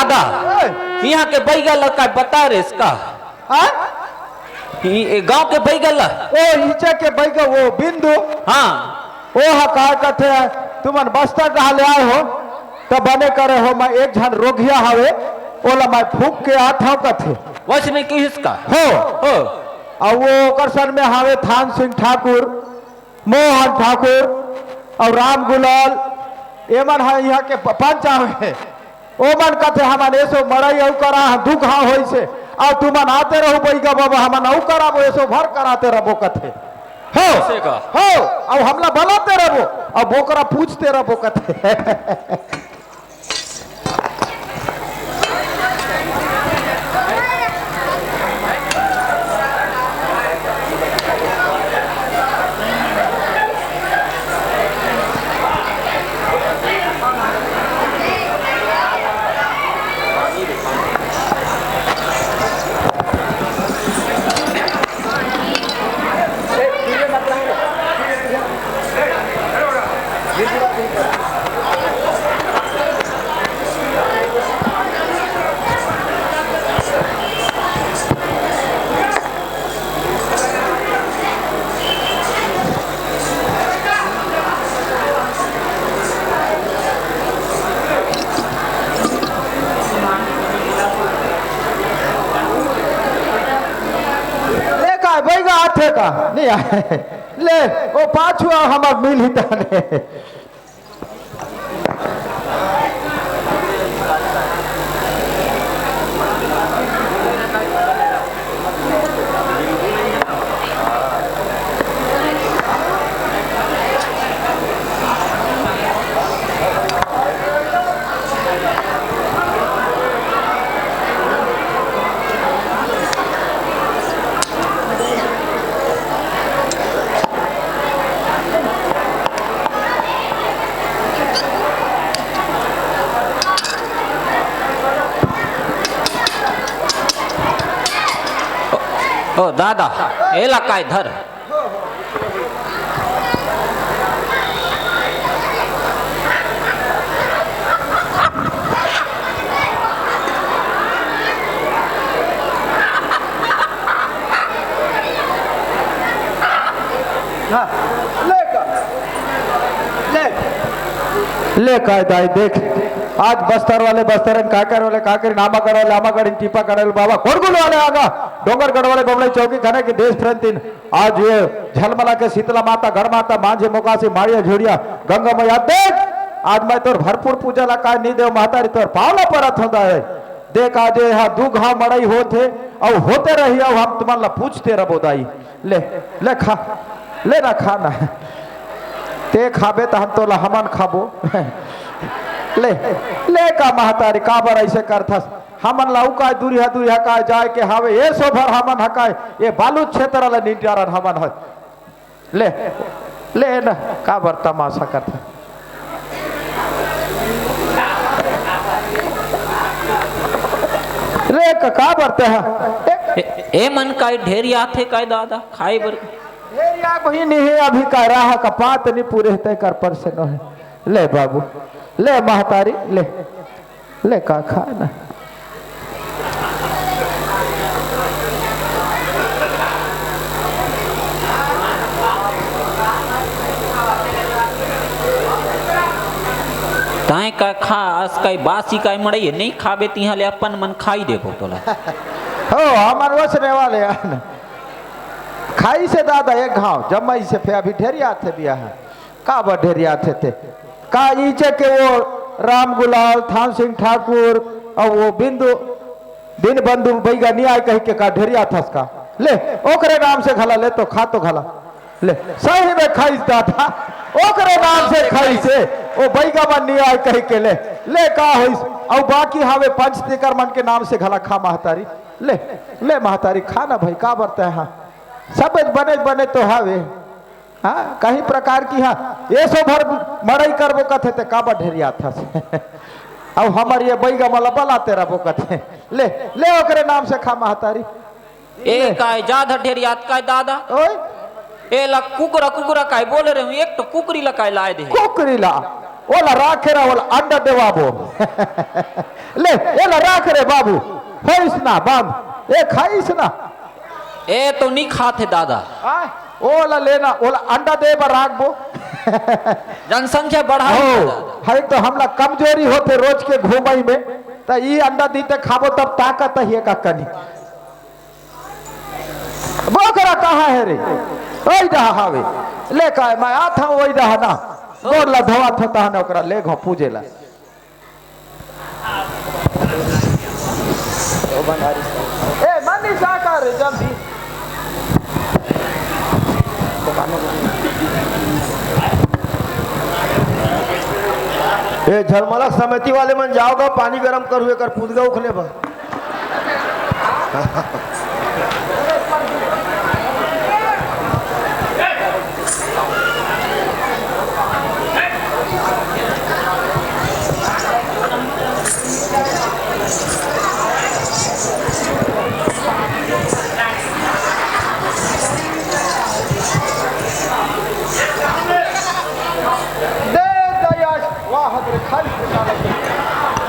दादा यहाँ के बैगल का बता रे इसका गांव के बैगल ओ नीचे के बैग वो बिंदु हाँ ओ का कथे तुमन बस्तर कहा ले आए हो तब बने करे हो मैं एक झन रोगिया हवे ओला मैं फूक के आता कथे वैसे किसका हो और वो ओकर में हवे थान सिंह ठाकुर मोहन ठाकुर और राम गुलाल एमन है यहाँ के पंच आवे ओ मन कथे हमन ऐसो मरई औ करा दुख हाँ होई से और तुमन आते रहो बैगा बाबा हमन औ करा वो ऐसो भर कराते रहो कथे हो और हमला भलाते रहो और बोकरा पूछते रहो कथे का नहीं आए ले वो पाछू हमार मिल ही ताने ओ दादा एला काय धर ले काय दाई देख आज बस्तर वाले बस्तरन काकर वाले काकर नामागढ़ वाले नामागढ़ टीपागढ़ वाले बाबा कोरगुल वाले आगा डोंगरगढ़ वाले बमलाई चौकी खाने के देश प्रेम आज ये झलमला के शीतला माता गढ़ माता मांझे मोकासी माड़िया झोड़िया गंगा मैया देख आज मैं तोर भरपूर पूजा ला का नहीं देव महतारी तोर पावला परत होता है देख आज यहाँ दू घाव मड़ई होते और होते रही अब हम तुम्हारा पूछते रहो दाई ले ले खा ले ना खाना ते खाबे तो हम तोला हमन खाबो ले ले का महतारी का बर ऐसे करथस हमन लाऊ का दूरिया का जाए के हावे ये सो भर हमन हकाय ये बालू क्षेत्र वाला निटारन हमन है ले ले न का बर तमाशा करथा ले का बरते है ए मन का ढेरी आथे काय दादा खाई बर ढेरिया कोई नहीं अभी का राह का पात नहीं पूरे तय कर पर से न है ले बाबू ले महतारी ले ले का खाना ताए का खास काई बासी काई मड़ई नहीं खाबे तिहा ले अपन मन खाई देबो तोला हो हमार वसने वाले आन खाई से दादा एक घाव जम्मई से फे अभी ढेरिया थे बिया है का बा ढेरिया थे का नीचे के वो राम गुलाल थान सिंह ठाकुर और वो बिंदु दिन बंधु बैगा नहीं आए कह के का ढेरिया था का ले ओकरे नाम से खला ले तो खा तो खला ले सही में खाई दादा ओकरे नाम से खाई से ओ बैगा मन नहीं आए कह के ले का होई और बाकी हावे पंच तिकर मन के नाम से खला खा महतारी ले ले महतारी खाना भाई का बरते हैं हाँ सब बने बने तो हावे हाँ कहीं प्रकार की हाँ ये सो भर मड़ई करबो कथे ते काबा ढेरिया था अब हमार ये बैगा मला बलाते रहो कथे ले ले ओकरे नाम से खा महतारी ए काय ज्यादा ढेरिया काय दादा ओए ए ला कुकुरा काय बोले रे एक तो कुकरी ला काय लाए दे कुकरी ला ओला राखे रा ओला अंडा देवाबो ले ए ला राख रे बाबू होइस ना बांध ए खाइस ना ए तो नहीं खाते दादा आय ओला लेना ओला अंडा दे बर राखबो जनसंख्या बढ़ा है तो हमला कमजोरी होते रोज के घूमई में तो ई अंडा दीते खाबो तब ताकत है का कनी बोकरा कहाँ है रे ओई रहा हावे ले का मैं आता हूं ओई रहा ना गोरला धवा थता ना ओकरा ले घो पूजेला ए मनी साकार जल्दी ए झलमला समिति वाले मन जाओगा पानी गरम कर हुए कर पूदगा उखले बा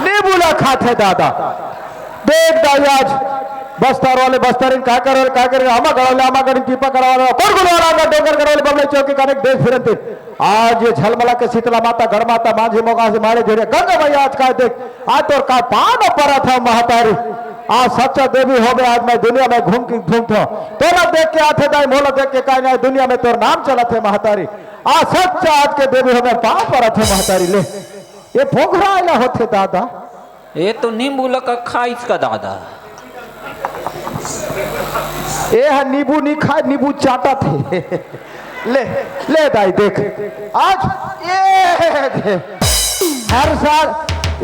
नींबूला खाते दादा देख दायाज बस्तर वाले बस्तरिन का कर हमा गड़ाले हमा गड़िन टीपा करवाले कोण गुलवाला का डोंगर करवाले बबले चौकी कनेक देश फिरते आज ये झलमला के शीतला माता गढ़ माता मांझी मोगा से मारे धीरे गंगा भैया आज का देख आज तोर का पान पड़ा था महतारी आज सच्चा देवी हो गए आज मैं दुनिया में घूमता तोरा देख के आते दाई मोला देख के काहे ना दुनिया में तोर नाम चला थे महतारी आज सच्चा आज के देवी हो गए पान पड़ा थे महतारी ले ये पोखरा आला होते दादा ये तो नींबू लगा खाइस का दादा ए है नींबू नहीं खाए नींबू चाटा थे ले ले दाई देख आज ये दे हर साल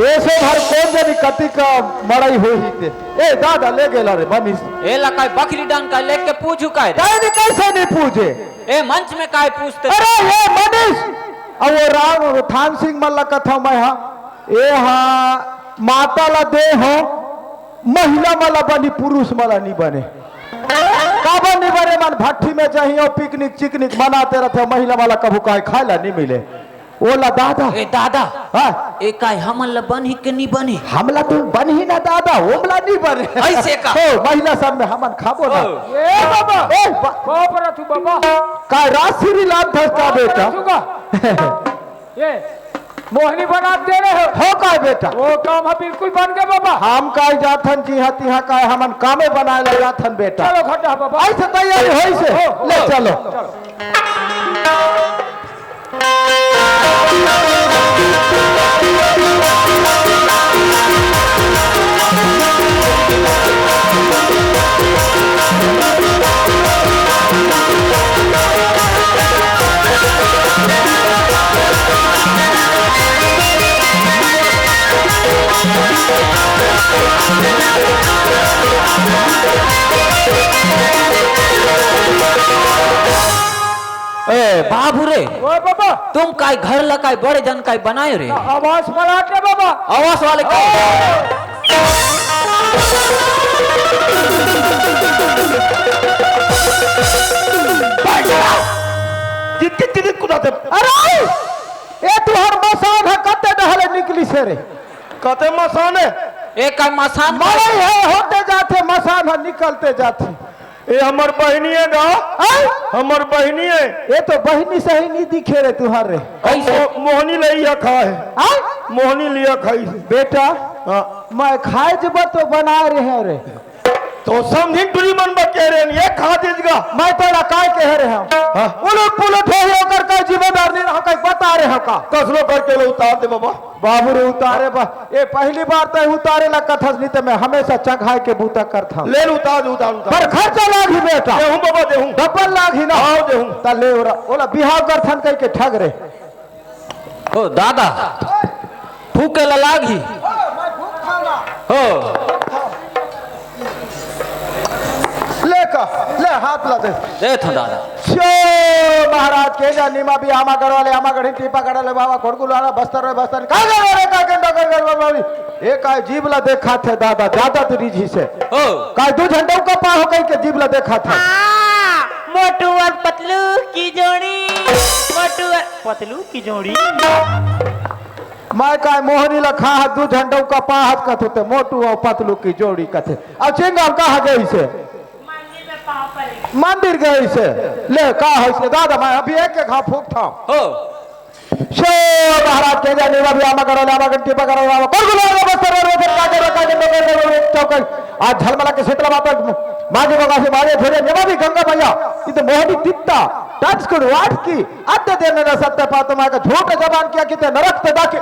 ऐसे हर कौन जनी कति का मड़ाई हुई ही थे ए दादा ले गेला रे मनीष ए लका बकरी डान का लेके पूछू का नहीं कैसे नहीं पूछे ए मंच में काय पूछते अरे ये मनीष अब वो राम थान सिंह मल्ला कथा मैं हाँ ए हाँ माता ला दे हो महिला मला बनी पुरुष मला नहीं बने काबा नहीं बने मन भट्टी में चाहिए पिकनिक चिकनिक मनाते रहते महिला वाला कभू काहे खाला नहीं मिले ओला दादा ए दादा हाँ ए काय हमला बन ही के नहीं बने हमला तो बन ही ना दादा ओमला नहीं बने ऐसे का ओ महिला सब में हमन खाबो ना ए बाबा ए बाप रे तू बाबा का राशि लाभ धसता बेटा ये मोहनी बना दे रहे हो का बेटा वो काम है बिल्कुल बन गए बाबा हम का जाथन जी हती हा का हमन कामे बनाए ला जाथन बेटा चलो घटा बाबा ऐसे तैयारी होई से ले चलो ए बाबू रे ओ बाबा तुम काय घर लकाय बड़े जन काय बनाए रे आवाज बना के बाबा आवास वाले काय जितके कुदाते अरे ए तू हर मसान है कते डहले निकली से रे कते मसान है ए काय मसान मरे है होते जाते मसान है निकलते जाते ए हमर बहनी है गा हमर बहनी है ये तो बहनी से ही नहीं दिखे रे तुहारे कैसे मोहनी लिया खा है मोहनी लिया खाई से बेटा हाँ मैं खाए जब तो बना रहे हैं रे तो समझी तुरी मन बा कह रहे हैं ये खा दीजिएगा मैं तोरा काय कह रहे हैं उलट पुलट हो होकर का जिम्मेदार नहीं रहा कहीं बता रहे हो का कसलो करके लो उतार दे बाबा बाबू रे उतारे बा ये पहली बार तो उतारे ला कथस नहीं तो मैं हमेशा चघाए के बूता करता हूं ले उतार उतार पर खर्चा लागी बेटा देहूं बाबा देहूं डबल लागी ना आओ देहूं ता ले ओला बिहाव करथन कह के ठग रे ओ दादा फूके ला लागी हो ले का ले हाथ ला दे दे थो दादा शो महाराज के जा निमा भी आमा करवाले आमा गढ़ी टीपा करले बाबा कोड़कुलाना बस्तर में बस्तर का करे का के डगर करवाली एक काय जीवला देखा थे दादा ज्यादा तुरीजी से हो काय दो झंडों का पा हो कहीं के जीवला देखा था मोटू और पतलू की जोड़ी मोटू और पतलू की जोड़ी मैं काय मोहनी लखा हाथ दू झंडों का पाहत कथे ते मोटू और पतलू की जोड़ी कथे अब चिंगम कहाँ गई से मंदिर गई से ले कहा है से दादा मैं अभी एक घाव फूक था हो शो महाराज के जाने बाबू आमा करो लामा गंटी पकड़ो लामा कर गुलाब बस्तर और का चौक आज झलमला के क्षेत्र माता मागे बगा से मागे थोड़े नेवादी गंगा भैया इते मोहनी तित्ता टच को वाट की अद्दे देने न सत्य पातमा का झूठ जबान किया किते नरक पे डाके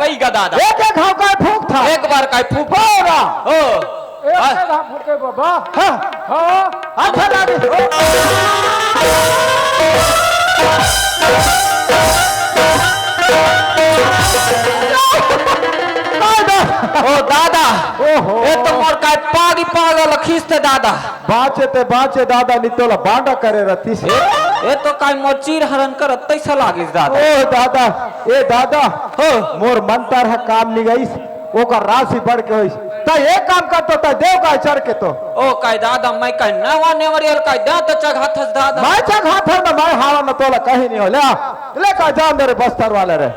भाई का दादा एक घाव का फूक था एक बार का फूक हो रहा हो एक घाव फूके बाबा हाँ हाँ अच्छा दादी ओ दादा ओहो ये तो मोर का पागी पागल खींचते दादा बाचे दादा नितोला बांडा करे रती से ये तो काय मोर चीर हरण कर तैसा लागिस दादा ओ दादा ए दादा हो मोर मंतर है काम नहीं गई वो का राशि बढ़ के होई ता एक काम करतो ता देव का चढ़ के तो ओ काय दादा मैं काय नवा नेवरियल काय दांत चघाथस दादा मैं चक हाथ में मैं हावा न तोला कहीं नहीं हो ले का जान दे रे बस्तर वाले रे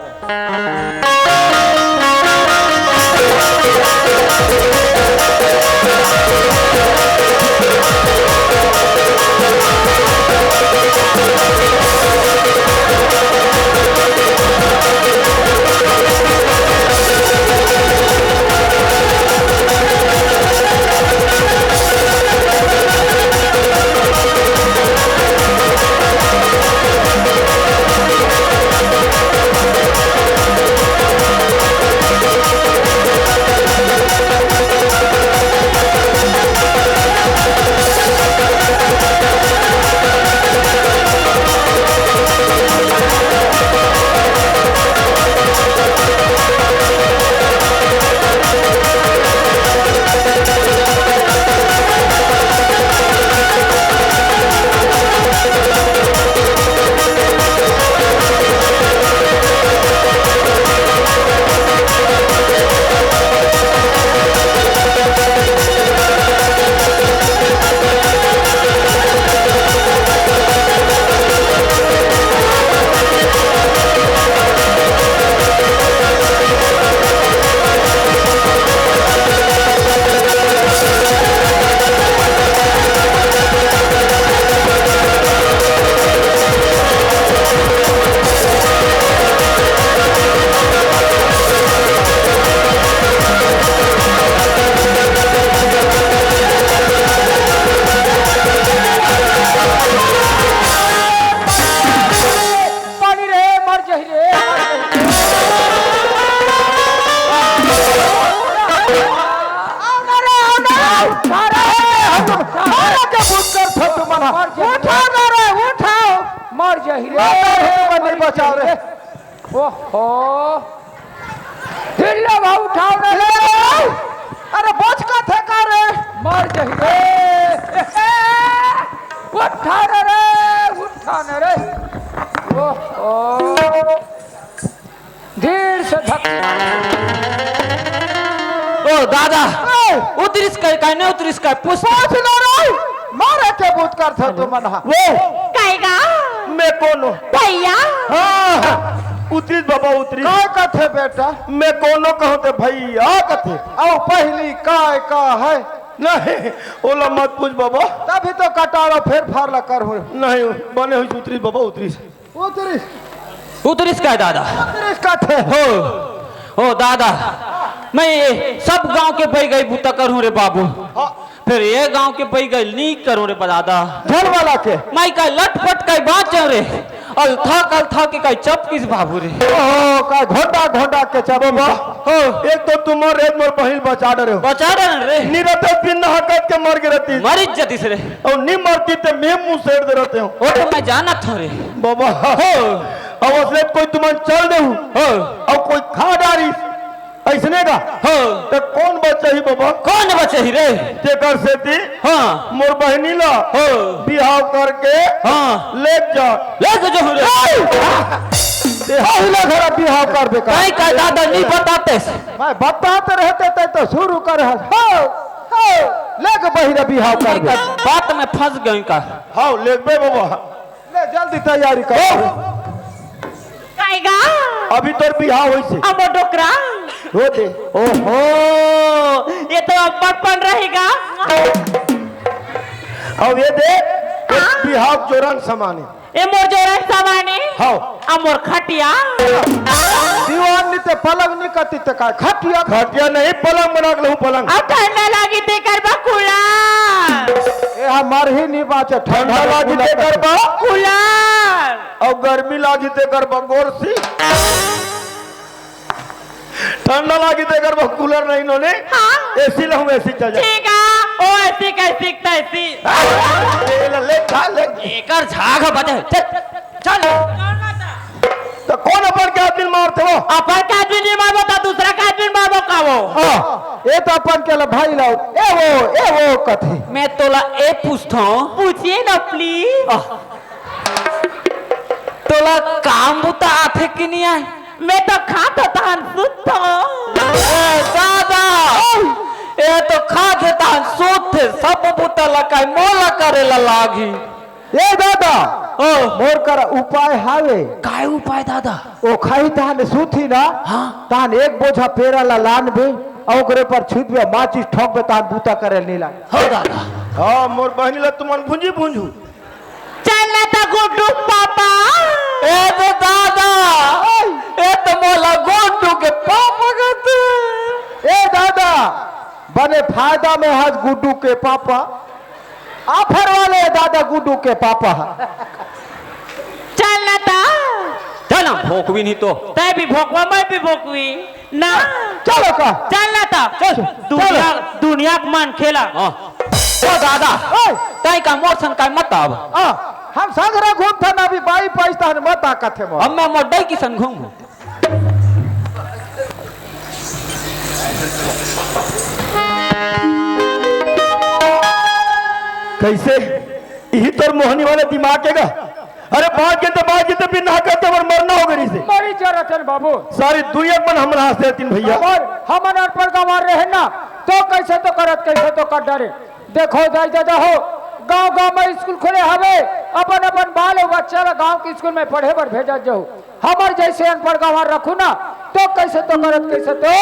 मर जाही रे नहीं बचाओ रे ओहो दिल्ला भाव उठाओ रे अरे बच का थे का रे मर जाही रे उठा रे ओहो धीर से धक्का ओ दादा उतरिस काय नहीं उतरिस काय पुष्प ना रे मारे के भूत कर था तू मन वो कायगा मैं कौन हूँ भैया हाँ उतरी बाबा उतरी काय कथे बेटा मैं कौन कहूँ ते भैया कथे आओ पहली काय का है नहीं ओला मत पूछ बाबा तभी तो कटारो फेर फार ला कर हो नहीं बने हुई उतरी बाबा उतरी उतरिस काय दादा उतरिस कथे हो ओ दादा मैं ये सब गांव के पै गई बूता करूं रे बाबू फिर ये गांव के पै गई नी करूं रे दादा झल वाला के मैं का लटपट का बात रे अलथा के कई चप किस बाबू रे ओ का घोंडा के चबो हो एक तो तुम एक मोर बहिल बचा रहे हो बचा रहे रे निरते बिन हकत के मर के रहती मरी जतिस रे और नहीं मरती ते मैं मुंह सेड़ दे रहते हो वो तो मैं जाना था रे बाबा हो अब उसने कोई तुम्हें चल दे हो और कोई खा डारी ऐसने का हो तो कौन बच्चा ही बाबा कौन बचे ही रे तेकर सेती हाँ मोर बहनी ला हो बिहाव करके हाँ ले जा ले के जो रे पहले घर बिहाव कर दे कहीं का दादा नहीं बताते मैं बताते रहते थे तो शुरू कर लेके बहिरा बिहाव कर दे बात में फंस गई का हाँ ले बे बाबा ले जल्दी तैयारी कर काएगा अभी तोर बिहाव होई से अब डोकरा हो दे ओहो ये तो अब बचपन रहेगा अब ये दे बिहाव जोरन समाने ये मोर जोरन सामाने हाँ अमोर खटिया दीवान नीते पलंग निकती ते का खटिया खटिया नहीं पलंग बना के पलंग अब ठंडा लागी ते करबा कूलर ए हमार ही नहीं बाचे ठंडा लागी ते करबा कूलर और गर्मी लागी ते करबा गोरसी ठंडा लागी ते करबा कूलर नहीं नोने हाँ एसी लहू एसी चल जा ठीक है ओ ऐसी कैसी तैसी ले चल ले एकर झाग बजे चल तो कौन अपन के आदमी मारते हो अपन का आदमी मारबो तो दूसरा का आदमी मारबो का वो ए तो अपन के ला भाई लाओ ए वो कथी मैं तोला ए पूछता हूँ पूछिए ना प्लीज तोला काम बुता आथे कि नहीं आए मैं तो खाता था सुतो दादा ए तो खा के तान सूत थे सब बुता लकाई मोला करेला लागी ए दादा ओ मोर कर उपाय हावे काय उपाय दादा ओ खाई तान सूथी ना हाँ तान एक बोझा पेरा ला लान बे और ओकरे पर छुट बे माचिस ठोक बे तान बूता करे नीला हो दादा हाँ मोर बहनी ला तुमन भुंजी भुंजू चलना था गुड्डू पापा ए तो दादा ए तो मोला गोटू के पापा कहते ए दादा बने फायदा में हज गुड्डू के पापा आफर वाले दादा गुड्डू के पापा चलना था चल भोक भी नहीं तो तै भी भोकवा मैं भी भोकवी ना चलो का चलना था दुनिया का मन खेला हाँ ओ दादा तय का मोशन का मत अब हम संगरा घूमता ना अभी बाई पैसा मत आकत है अब मैं मोडे की संग घूमू कैसे यही तोर मोहनी वाले दिमाग केगा अरे बात के भी ना करते और मरना हो गई से मरी जरूरत है बाबू सारी दुनिया मन हम हंसते तीन भैया और हम अनपढ़ गंवार रहे ना तो कैसे तो करत कैसे तो कर डरे देखो दाई दादा हो गांव में स्कूल खोले हवे अपन अपन बाल बच्चा गांव के स्कूल में पढ़े पर भेजा जाओ हमार जैसे अनपढ़ गंवार रखू ना तो कैसे तो करत कैसे तो